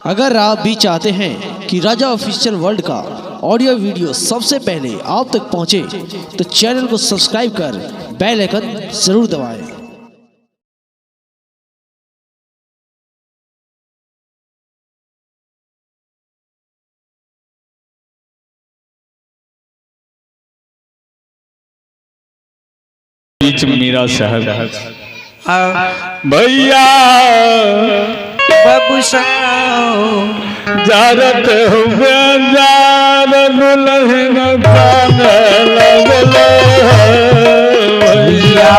अगर आप भी चाहते हैं कि राजा ऑफिशियल वर्ल्ड का ऑडियो वीडियो सबसे पहले आप तक पहुंचे, तो चैनल को सब्सक्राइब कर बेल आइकन जरूर दबाएं। बीच मीरा साहब भैया बाबू जारत हुए जार दुल्हन कान लगले भैया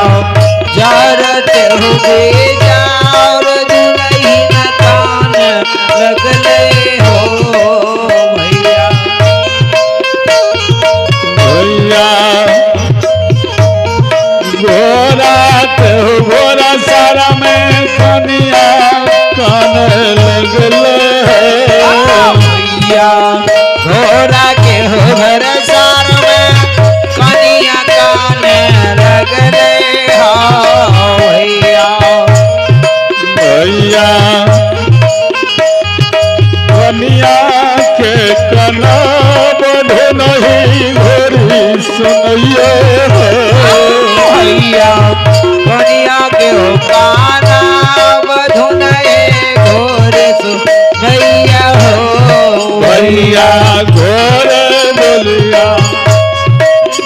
जारत हुए जार दुल्हन कान लगले हो भैया भैया घोरा सारा में कनिया कान लगले भैया घोड़ा के हो घर सार में कनिया कान लगले हो भैया भैया कनिया के कना बढ़े नहीं घोरी सुनिए भैया कनिया के हो काना बधुन घोर सुनैया हो भैया घोर बोलिया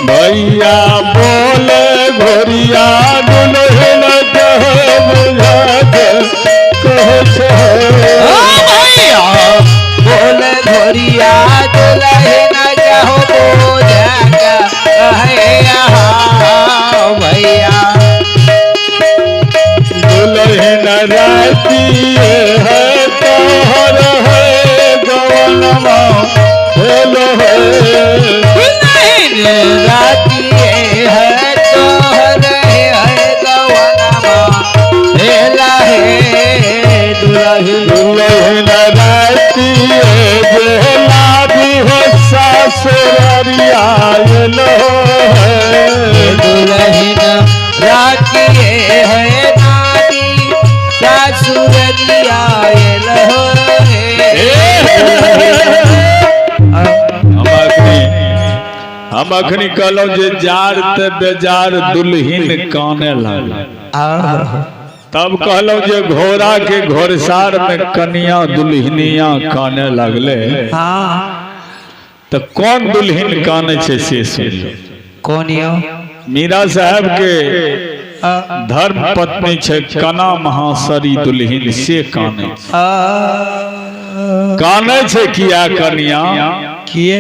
भैया बोले घोरिया दुल्हन भैया बोले घोरिया दुल्हन कहो बोझा कहे भैया दुल्हन राती है तोहर है गवनमा हेलो है दुल्हन राती है तोहर है गवनमा हेला है दुल्हन राती बेला भी हो ससुरिया लो है दुल्हन राती है नाती ससुरिया हम अखनी कहलो जे जार ते बेजार दुल्हिन काने लग तब कहलो जे घोड़ा के घोड़सार में कनिया दुल्हनिया काने लगले तो कौन दुल्हिन काने छे से सुन कौन यो मीरा साहब के धर्म पत्नी छे कना महासरी दुल्हिन से काने काने छे किया कनिया किए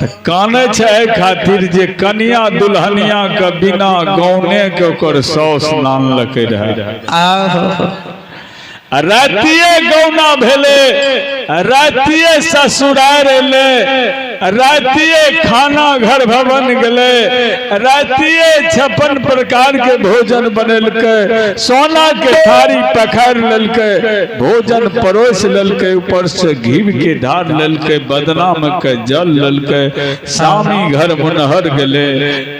तो काने छे खातिर जे कनिया दुल्हनिया के बिना गौने के ओकर सौस नान लके रहे रातिये गौना भेले रातिये ससुरार ले रातिये खाना घर भवन गले रातिये 56 प्रकार के भोजन बनलके सोना के थारी पखार ललके भोजन परोस ललके ऊपर से घी के धार ललके बदनाम के जल ललके स्वामी घर मुनहर गले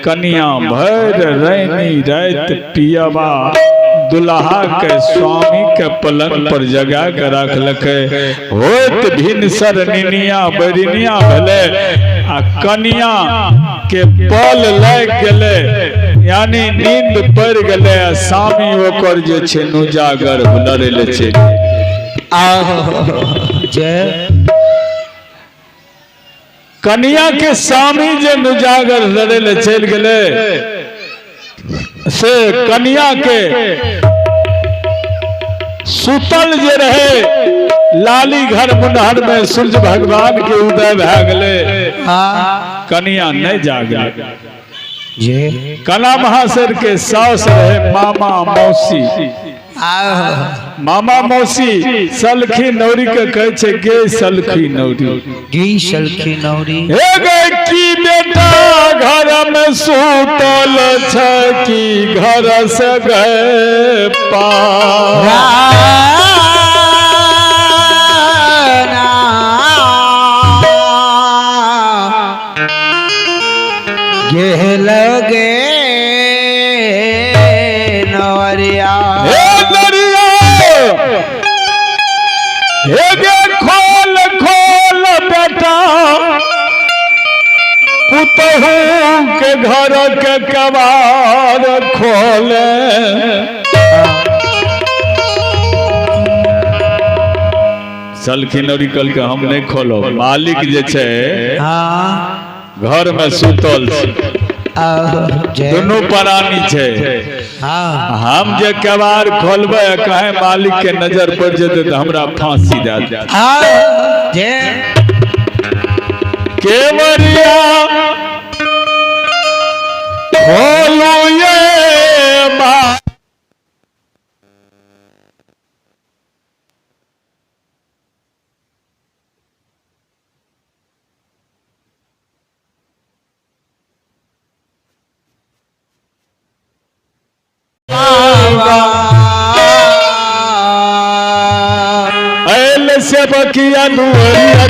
कनिया भर रैनी रात पियबा दुल्हा के स्वामी के पलंग पर जगा के रखलके होत भिनसर निनिया बरिनिया भले आ कनिया के पल लग गले यानी नींद पड़ गले स्वामी ओकर जे छे नुजागर लड़े छे कनिया के स्वामी जे नुजागर लड़े चल गले से कन्या के सुतल जे रहे लाली घर मुनहर में सूर्य भगवान के उदय भ गले कन्या नहीं जागले कला महाशर के सास रहे मामा मौसी मामा मौसी सलखी नौरी के कहे छे गे सलखी नौरी की बेटा घर में सुतल छे की घर से गए लगे नवरिया हे गे खोल खोल बेटा पुतहू के घर के कबार खोले सलखिन और कल के हम नहीं खोलो मालिक जे छे हाँ घर में सुतल जय दोनों प्राणी छे हाँ हम जे कबार खोलबे कहे मालिक के नजर पड़ जेते तो हमरा फांसी दे दे जय केवरिया खोलो ये माँ ऐल से बकिया दुवरिया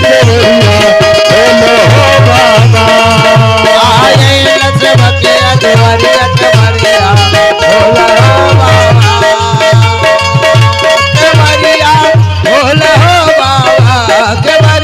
केवरिया बोलो हो बाबा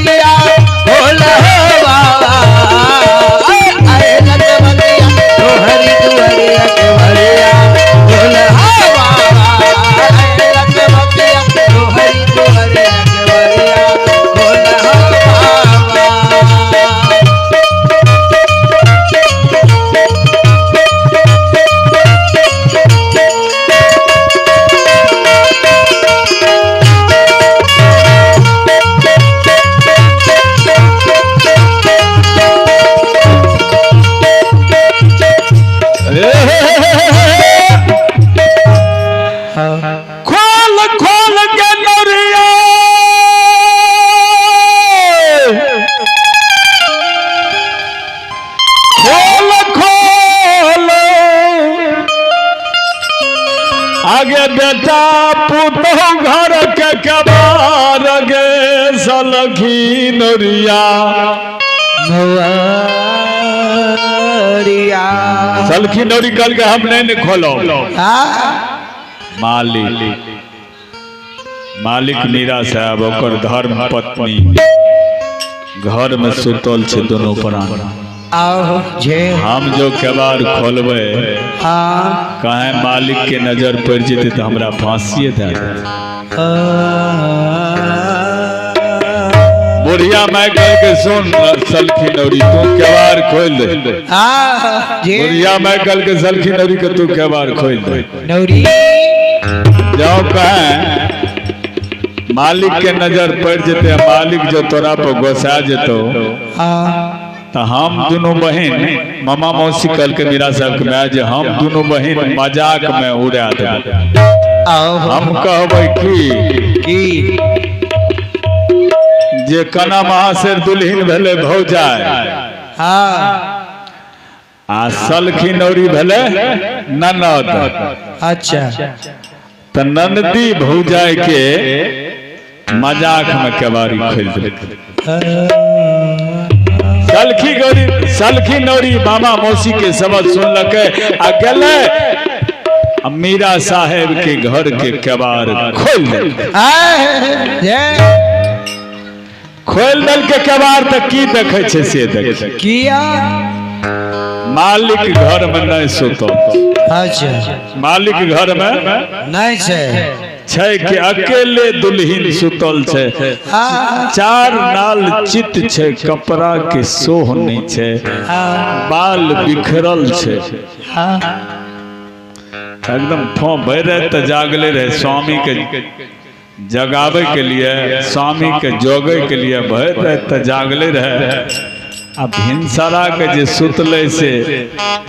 खोल खोल के नरिया खोल खोल आगे बेटा पुतहू घर के कबार गे सलखी नरिया सलखी नौरी कल के हम नहीं खोलो मालिक मीरा साहब ओकर धर्म पत्नी घर में सुतल छे दोनों प्राणी हम जो केबार खोलबे कहे मालिक के नजर पड़ जेते तो हमरा फांसी दे बुढ़िया मैं कह के सुन सलखी नौरी तू केबार खोल दे बुढ़िया मैं कल के सलखी नौरी के तू केबार खोल दे नौरी जाओ कहे मालिक के नजर पड़ जेते मालिक जो तोरा पर गोसा जेतो तो हम दोनों बहन मामा मौसी कल के मीरा साहब के मैं जे हम दोनों बहन मजाक में उड़ा दे हम कहबै की जे कना महाशर दुल्हिन भेले भौजाय आ सलखी नौरी भेले ननद अच्छा तो नंदी भौजाय के मजाक में केबारी खोल दे सलखी नौरी मामा मौसी के समझ सुनलक आ गले मीरा साहेब के घर के केबार खोल दल के केबार तक की देखे छे से देखे किया मालिक घर में नहीं सुतो अच्छा मालिक घर में नहीं छै कि अकेले दुल्हिन सुतल छे चार नाल चित छे कपड़ा के सोह नहीं छे बाल बिखरल छे एकदम ठो भरे त जागले रहे स्वामी के जगावे के लिए स्वामी के जोगे के लिए भर रहे त जागले रहे अब हिंसरा के जे सुतले से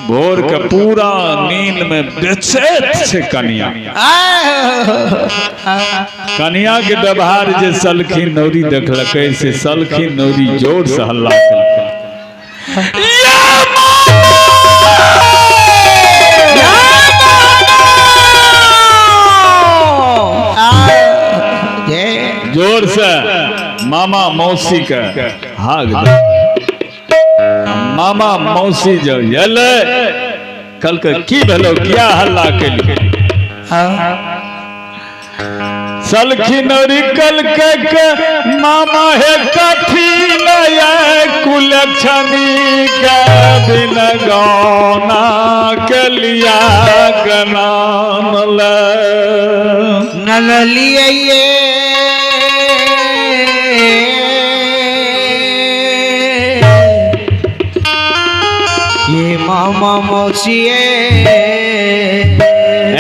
भोर के पूरा नींद में बेचैन छे कन्या कन्या के व्यवहार जे सलखी नौरी देखलकै से सलखी नौरी जोर से हल्ला जोर से मामा मौसी के हाग मामा मौसी जो यले कल के की भेलो क्या हल्ला केली सलखिन कल के मामा है कठिन कुलक्षणी के बिन गौना के लिया गना नल लिए ये मामा मौसिए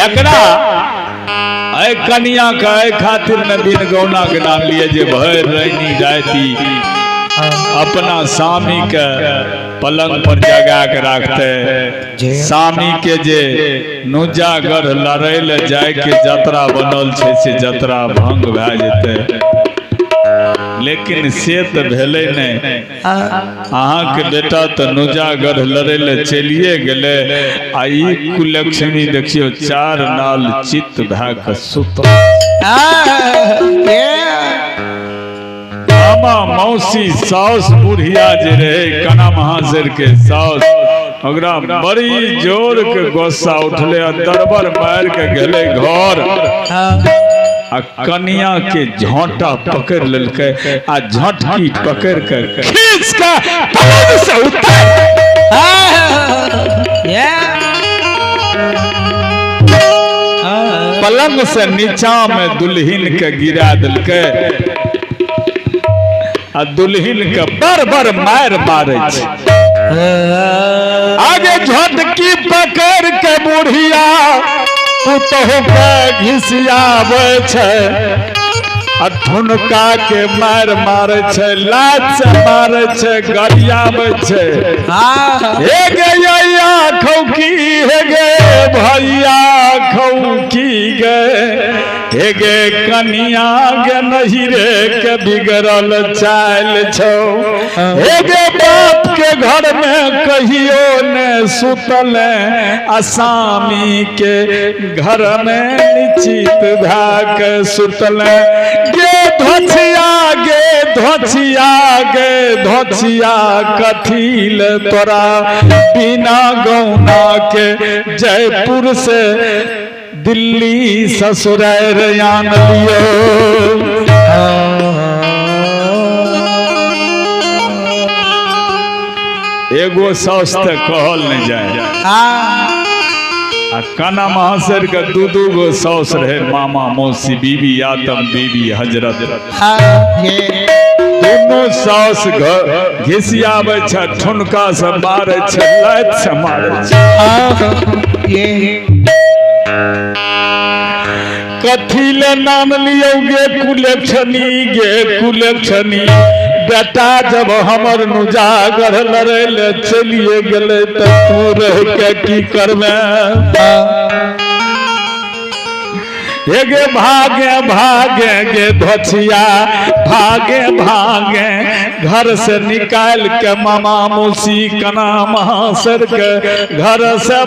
एकरा ऐ कन्या का ऐ खातिर न बिन गौना के नाम लिए जे भर रहनी जाती अपना स्वामी के पलंग पर जगा के रखते स्वामी के जे नुजागर लड़े ले जाय के जतरा बनल छे से जतरा भंग भए जेते लेकिन से तो भेले नहीं अहाँ के बेटा तो नुजागर लड़े ले चलिए गेले आई कुलक्षणी देखियो चार नाल चित्त भए के सुत मामा मौसी साउस बुढ़िया जे रहे कना महाशर के साउस ओकरा बड़ी जोर के गुस्सा उठले दरबार मार के गेले घर आ कन्या के झोंटा पकड़ लेलके आ झटकी पकड़ के खींच के पलंग से उतार पलंग से नीचा में दुल्हन के गिरा दिलके आ दुल्हन के बर मार मारे आगे झटकी पकड़ के बुढ़िया पुतहु के घिसियाबे छै आ ठुनका के मार मारे छै लात से मारे छै गरियाबे छै हे गे या खौकी हे गे भैया खौकी गे हे गे कनिया गे नहिरे के बिगड़ल चाल छौ हे गे बाप के घर में कहियो ने सुतल असामी के घर में निश्चित भाग सुतल गे धोछिया कथिल तोरा बिना गौना के जयपुर से दिल्ली ससुराल आन लियो एगो साउस तक कहल नहीं जाए आ काना महाशर के दू गो साउस रहे मामा मौसी बीबी आतम बीबी हजरत दोनों साउस घिसियाबे छै ठुनका से मारे छै लात से मारे छै कथी ले नाम लियो गे कुलक्षणी बेटा जब हमर नुजागर लड़े ले चलिए गेले तो तू रह के की करबे हे गे भागे गे धोछिया भागे घर से निकाल के मामा मौसी कना महाशर के घर से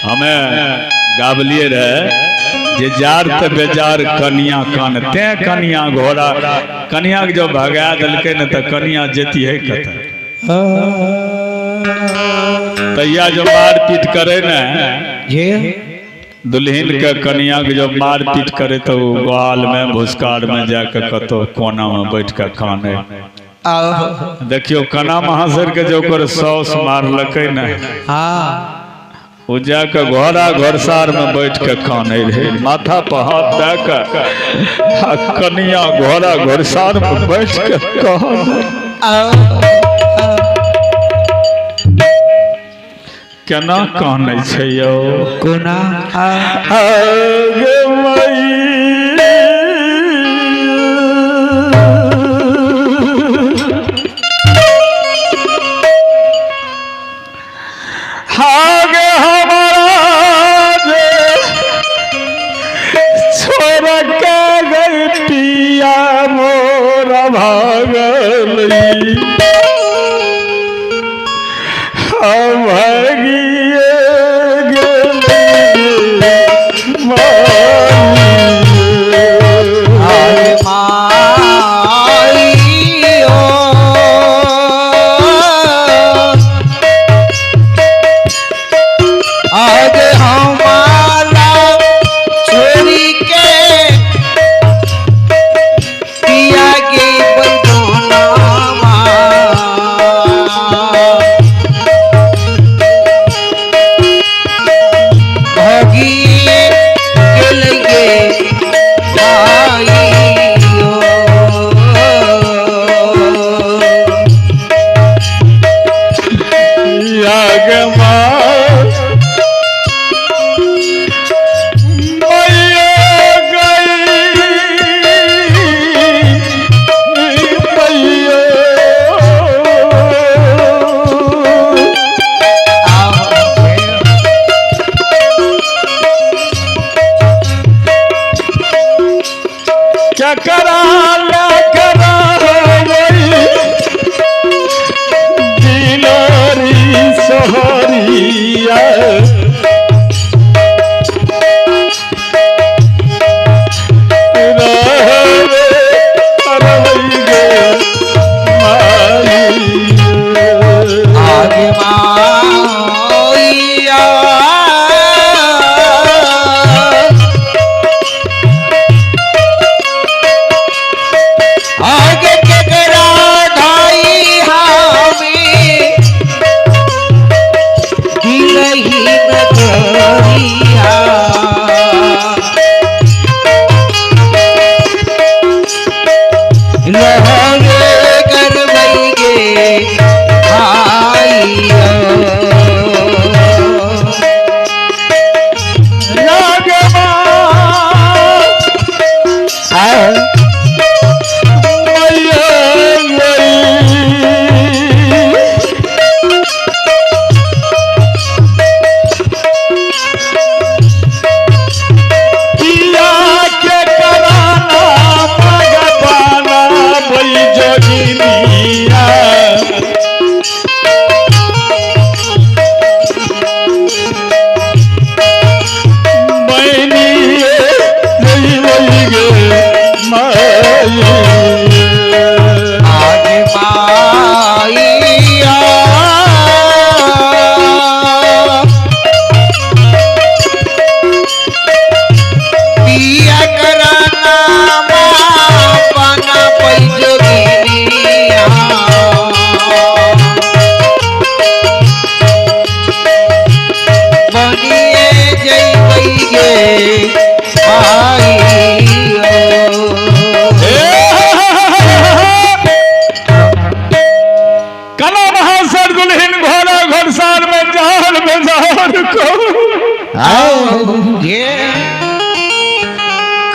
हमें गाबलिए रहे जे जार ते बेजार कनिया कान ते कनिया घोड़ा कनिया के जब भगा दिलके न तो कनिया जेती है कत तैया जो मारपीट करे न दुल्हन के कनिया के जब मारपीट करे तो ग्वाल में भूसकार में जाके कतो कोना में बैठ के खाने देखियो कना महाशर के जो कर सौस मारलकै न वो जाके घोड़ा घोड़सार में बैठ के खाने रहे माथा पर हाथ दे के कनिया घोड़ा घोड़सार में बैठ के केना कहने छै यौ कोना पिया मोरा भागल भागिए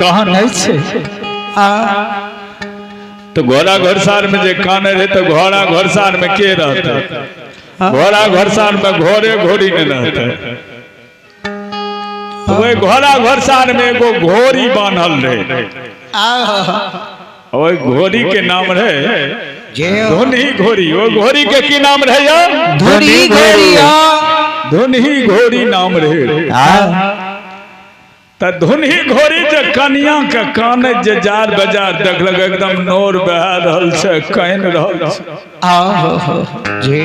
कहाँ नहीं छे तो घोड़ा घोड़सार में जे काने रहे तो घोड़ा घोड़सार में के रहता घोड़ा घोड़सार में घोड़े घोड़ी में रहता वही घोड़ा घोड़सार में एगो घोड़ी बांधल रहे वही घोड़ी के नाम रहे धुनी घोड़ी वो घोड़ी के की नाम रहे यार धुनी घोड़िया धुनी घोड़ी नाम रहे त धुनी घोड़ी जे कनिया के काने जे जार बाजार देखलक एकदम नोर बहा रहल छै काइन रहल छै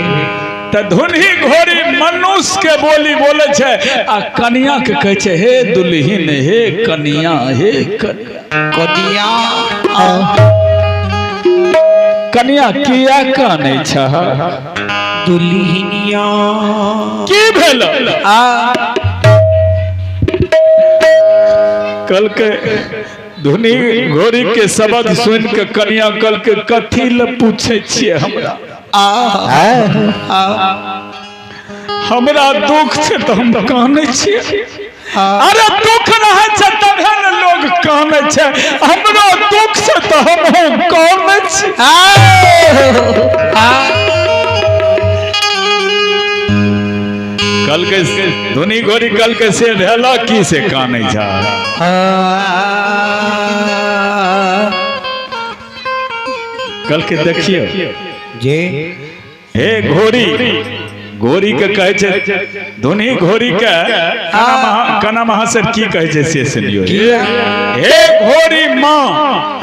त धुनी घोड़ी मनुष्य के बोली बोले छै आ कनिया के कहे छै हे दुल्हिन हे कनिया हे कनिया कनिया किया काने छ दुल्हिनिया की भेल कल के धुनी घोड़ी के शब्द सुन के कनिया कल के कथी ल पूछे छिए हमरा दुख छै तो हम काने छिए अरे दुख रहे छै तबे न लोग काने छै हमरो दुख छै तो हम काने छी कल के धुनी घोड़ी कल के से भेला की से काने जा कल के देखिए जे हे घोड़ी घोड़ी के कहे छै धुनी घोड़ी के कना महासर की कहे छै से सुनियो हे घोड़ी माँ